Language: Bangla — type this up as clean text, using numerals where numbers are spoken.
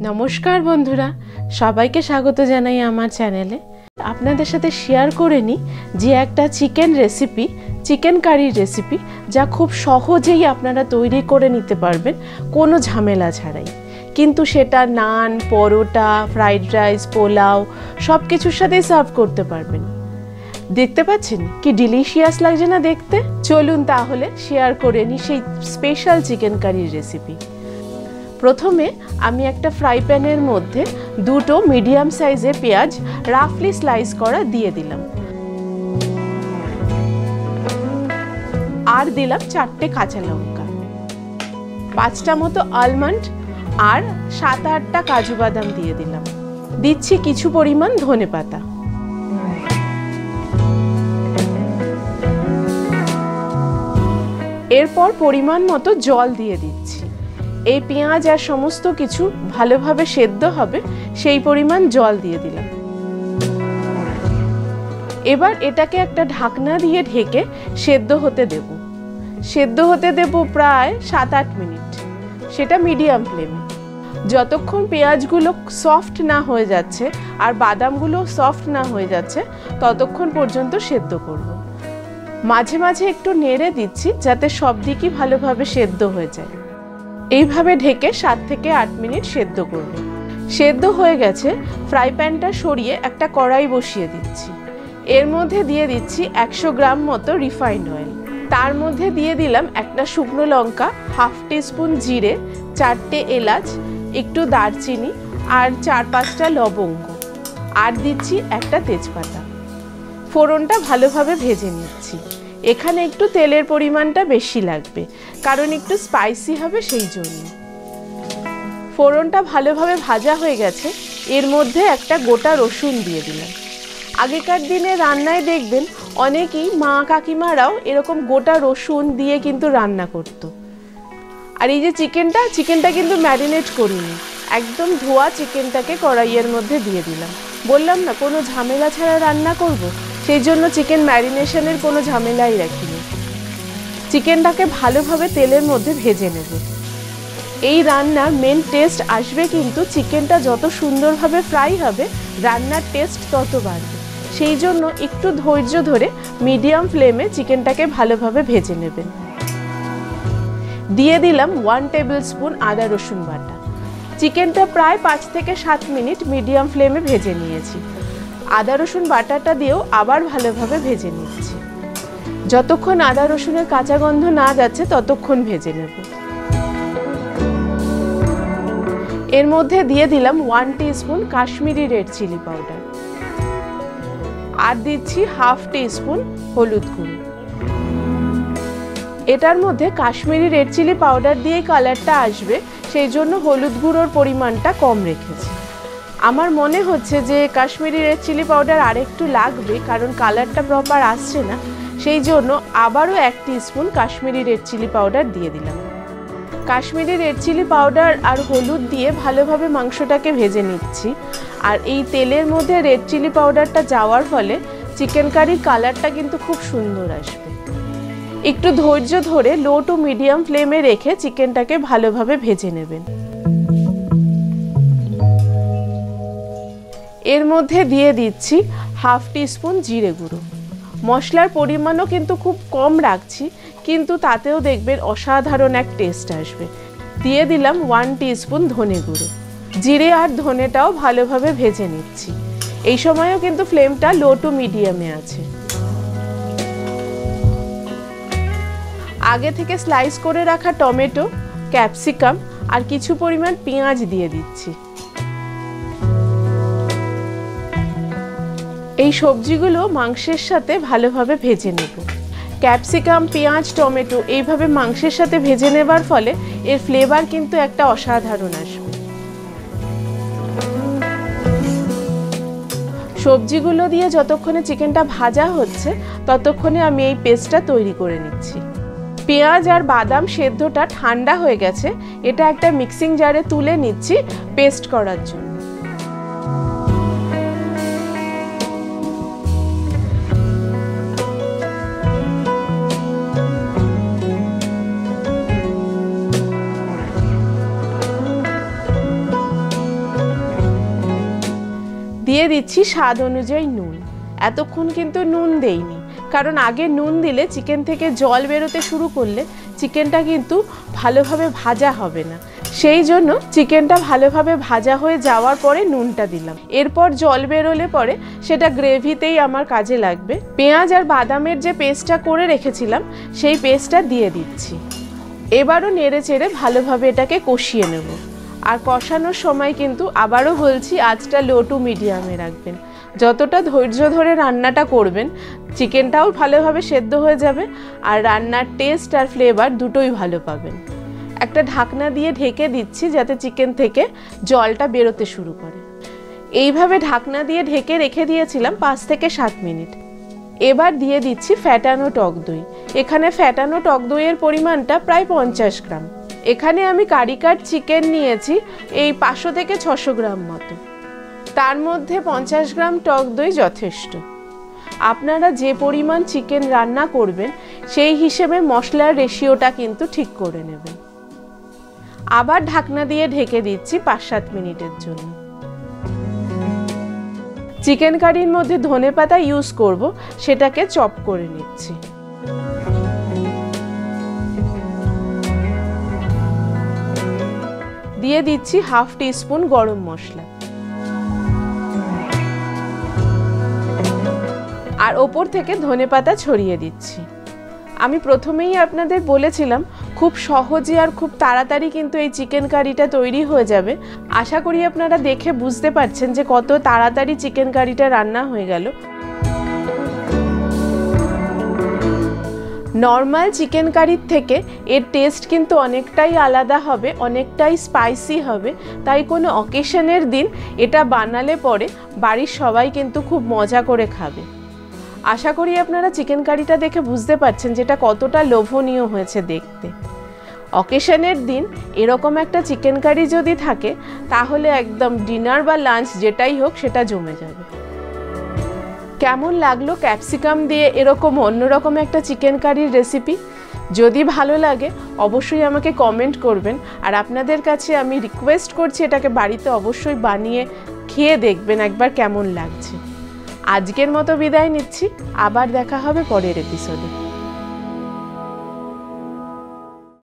নমস্কার বন্ধুরা, সবাইকে স্বাগত জানাই আমার চ্যানেলে। আপনাদের সাথে শেয়ার করে নিই যে একটা চিকেন কারির রেসিপি যা খুব সহজেই আপনারা তৈরি করে নিতে পারবেন কোনো ঝামেলা ছাড়াই। কিন্তু সেটা নান, পরোটা, ফ্রাইড রাইস, পোলাও সব কিছুর সাথেই সার্ভ করতে পারবেন। দেখতে পাচ্ছেন কি ডিলিশিয়াস লাগছে না দেখতে? চলুন তাহলে শেয়ার করে নিই সেই স্পেশাল চিকেন কারির রেসিপি। প্রথমে আমি একটা ফ্রাই প্যানের মধ্যে দুটো মিডিয়াম সাইজের পেঁয়াজ রাফলি স্লাইস করা দিয়ে দিলাম, আর দিলাম 4টে কাঁচা লঙ্কা, 5টা মতো আলমন্ড আর 7-8টা কাজু বাদাম দিয়ে দিলাম। দিচ্ছি কিছু পরিমাণ ধনেপাতা। এরপর পরিমাণ মতো জল দিয়ে দিচ্ছি। এই পেঁয়াজ আর সমস্ত কিছু ভালোভাবে সেদ্ধ হবে সেই পরিমাণ জল দিয়ে দিলাম। এবার এটাকে একটা ঢাকনা দিয়ে ঢেকে সেদ্ধ হতে দেব প্রায় 7-8 মিনিট, সেটা মিডিয়াম ফ্লেমে। যতক্ষণ পেঁয়াজগুলো সফট না হয়ে যাচ্ছে আর বাদামগুলো সফট না হয়ে যাচ্ছে ততক্ষণ পর্যন্ত সেদ্ধ করব। মাঝে মাঝে একটু নেড়ে দিচ্ছি যাতে সব দিকই ভালোভাবে সেদ্ধ হয়ে যায়। এইভাবে ঢেকে 7 থেকে 8 মিনিট সেদ্ধ করব। সেদ্ধ হয়ে গেছে, ফ্রাই প্যানটা সরিয়ে একটা কড়াই বসিয়ে দিচ্ছি। এর মধ্যে দিয়ে দিচ্ছি 100 গ্রাম মতো রিফাইন্ড অয়েল। তার মধ্যে দিয়ে দিলাম একটা শুকনো লঙ্কা, হাফ টিস্পুন জিরে, 4টে এলাচ, একটু দারচিনি আর 4-5টা লবঙ্গ, আর দিচ্ছি একটা তেজপাতা। ফোড়নটা ভালোভাবে ভেজে নিচ্ছি। এখানে একটু তেলের পরিমাণটা বেশি লাগবে কারণ একটু স্পাইসি হবে সেই জন্য। ফোড়নটা ভালোভাবে ভাজা হয়ে গেছে, এর মধ্যে একটা গোটা রসুন দিয়ে দিলাম। আগেকার দিনে রান্নায় দেখবেন অনেকেই মা কাকিমারাও এরকম গোটা রসুন দিয়ে কিন্তু রান্না করত। আর এই যে চিকেনটা কিন্তু ম্যারিনেট করিনি, একদম ধোয়া চিকেনটাকে কড়াইয়ের মধ্যে দিয়ে দিলাম। বললাম না কোনো ঝামেলা ছাড়া রান্না করব, সেই জন্য চিকেন ম্যারিনেশনের কোনো ঝামেলাই রাখিনি। চিকেনটাকে ভালোভাবে তেলের মধ্যে ভেজে নেব। এই রান্নার মেন টেস্ট আসবে কিন্তু চিকেনটা যত সুন্দরভাবে ফ্রাই হবে রান্নার টেস্ট তত বাড়বে। সেই জন্য একটু ধৈর্য ধরে মিডিয়াম ফ্লেমে চিকেনটাকে ভালোভাবে ভেজে নেবেন। দিয়ে দিলাম 1 টেবিল স্পুন আদা রসুন বাটা। চিকেনটা প্রায় 5 থেকে 7 মিনিট মিডিয়াম ফ্লেমে ভেজে নিয়েছি। আদা রসুন বাটাটা দিয়েও আবার ভালোভাবে ভেজে নিচ্ছি। যতক্ষণ আদা রসুনের কাঁচা গন্ধ না যাচ্ছে ততক্ষণ ভেজে নেব। এর মধ্যে দিয়ে দিলাম 1 teaspoon Kashmiri red chilli powder, আর দিচ্ছি হাফ টিস্পুন হলুদ গুঁড়ো। এটার মধ্যে কাশ্মীরি রেড চিলি পাউডার দিয়ে কালারটা আসবে, সেই জন্য হলুদ গুঁড়োর পরিমাণটা কম রেখেছি। আমার মনে হচ্ছে যে কাশ্মীরি রেড চিলি পাউডার আরেকটু লাগবে কারণ কালারটা প্রপার আসছে না, সেই জন্য আবারও 1 teaspoon Kashmiri red chilli powder দিয়ে দিলাম। কাশ্মীরি রেড চিলি পাউডার আর হলুদ দিয়ে ভালোভাবে মাংসটাকে ভেজে নিচ্ছি। আর এই তেলের মধ্যে রেড চিলি পাউডারটা যাওয়ার ফলে চিকেন কারির কালারটা কিন্তু খুব সুন্দর আসবে। একটু ধৈর্য ধরে লো টু মিডিয়াম ফ্লেমে রেখে চিকেনটাকে ভালোভাবে ভেজে নেবেন। এর মধ্যে দিয়ে দিচ্ছি হাফ টিস্পুন জিরে গুঁড়ো। মশলার পরিমাণও কিন্তু খুব কম রাখছি, কিন্তু তাতেও দেখবেন অসাধারণ এক টেস্ট আসবে। দিয়ে দিলাম 1 টিস্পুন ধনে গুঁড়ো। জিরে আর ধনেটাও ভালোভাবে ভেজে নিচ্ছি। এই সময়ও কিন্তু ফ্লেমটা লো টু মিডিয়ামে আছে। আগে থেকে স্লাইস করে রাখা টমেটো, ক্যাপসিকাম আর কিছু পরিমাণ পেঁয়াজ দিয়ে দিচ্ছি। এই সবজিগুলো মাংসের সাথে ভালোভাবে ভেজে নেব। ক্যাপসিকাম, পেঁয়াজ, টমেটো এইভাবে মাংসের সাথে ভেজে নেবার ফলে এর ফ্লেভার কিন্তু একটা অসাধারণ আসবে। সবজিগুলো দিয়ে যতক্ষণে চিকেনটা ভাজা হচ্ছে ততক্ষণে আমি এই পেস্টটা তৈরি করে নিচ্ছি। পেঁয়াজ আর বাদাম সেদ্ধটা ঠান্ডা হয়ে গেছে, এটা একটা মিক্সিং জারে তুলে নিচ্ছি পেস্ট করার জন্য। দিয়ে দিচ্ছি স্বাদ অনুযায়ী নুন। এতক্ষণ কিন্তু নুন দেইনি, কারণ আগে নুন দিলে চিকেন থেকে জল বেরোতে শুরু করলে চিকেনটা কিন্তু ভালোভাবে ভাজা হবে না। সেই জন্য চিকেনটা ভালোভাবে ভাজা হয়ে যাওয়ার পরে নুনটা দিলাম। এরপর জল বেরোলে পরে সেটা গ্রেভিতেই আমার কাজে লাগবে। পেঁয়াজ আর বাদামের যে পেস্টটা করে রেখেছিলাম সেই পেস্টটা দিয়ে দিচ্ছি। এবারও নেড়ে চেড়ে ভালোভাবে এটাকে কষিয়ে নেব। আর কষানোর সময় কিন্তু আবারও বলছি, আঁচটা লো টু মিডিয়ামে রাখবেন। যতটা ধৈর্য ধরে রান্নাটা করবেন চিকেনটাও ভালোভাবে সেদ্ধ হয়ে যাবে আর রান্নার টেস্ট আর ফ্লেভার দুটোই ভালো পাবেন। একটা ঢাকনা দিয়ে ঢেকে দিচ্ছি যাতে চিকেন থেকে জলটা বেরোতে শুরু করে। এইভাবে ঢাকনা দিয়ে ঢেকে রেখে দিয়েছিলাম 5 থেকে 7 মিনিট। এবার দিয়ে দিচ্ছি ফ্যাটানো টক দই। এখানে ফ্যাটানো টক দইয়ের পরিমাণটা প্রায় 50 গ্রাম। এখানে আমি কারি কাট চিকেন নিয়েছি এই 500 থেকে 600 গ্রাম মতো। তার মধ্যে 50 গ্রাম টক দই যথেষ্ট। আপনারা যে পরিমাণ চিকেন রান্না করবেন সেই হিসেবে মশলার রেশিওটা কিন্তু ঠিক করে নেবেন। আবার ঢাকনা দিয়ে ঢেকে দিচ্ছি 5-7 মিনিটের জন্য। চিকেন কারির মধ্যে ধনেপাতা ইউজ করব, সেটাকে চপ করে নিচ্ছি। দিয়ে দিচ্ছি হাফ টিস্পুন গরম মশলা আর ওপর থেকে ধনেপাতা ছড়িয়ে দিচ্ছি। আমি প্রথমেই আপনাদের বলেছিলাম খুব সহজে আর খুব তাড়াতাড়ি কিন্তু এই চিকেন কারিটা তৈরি হয়ে যাবে। আশা করি আপনারা দেখে বুঝতে পারছেন যে কত তাড়াতাড়ি চিকেন কারিটা রান্না হয়ে গেল। নর্মাল চিকেন কারির থেকে এর টেস্ট কিন্তু অনেকটাই আলাদা হবে, অনেকটাই স্পাইসি হবে। তাই কোনো অকেশনের দিন এটা বানালে পরে বাড়ির সবাই কিন্তু খুব মজা করে খাবে। আশা করি আপনারা চিকেন কারিটা দেখে বুঝতে পারছেন যেটা কতটা লোভনীয় হয়েছে দেখতে। অকেশনের দিন এরকম একটা চিকেন কারি যদি থাকে তাহলে একদম ডিনার বা লাঞ্চ যেটাই হোক সেটা জমে যাবে। কেমন লাগলো ক্যাপসিকাম দিয়ে এরকম অন্যরকম একটা চিকেন কারির রেসিপি? যদি ভালো লাগে অবশ্যই আমাকে কমেন্ট করবেন। আর আপনাদের কাছে আমি রিকোয়েস্ট করছি এটাকে বাড়িতে অবশ্যই বানিয়ে খেয়ে দেখবেন একবার কেমন লাগছে। আজকের মতো বিদায় নিচ্ছি, আবার দেখা হবে পরের এপিসোডে।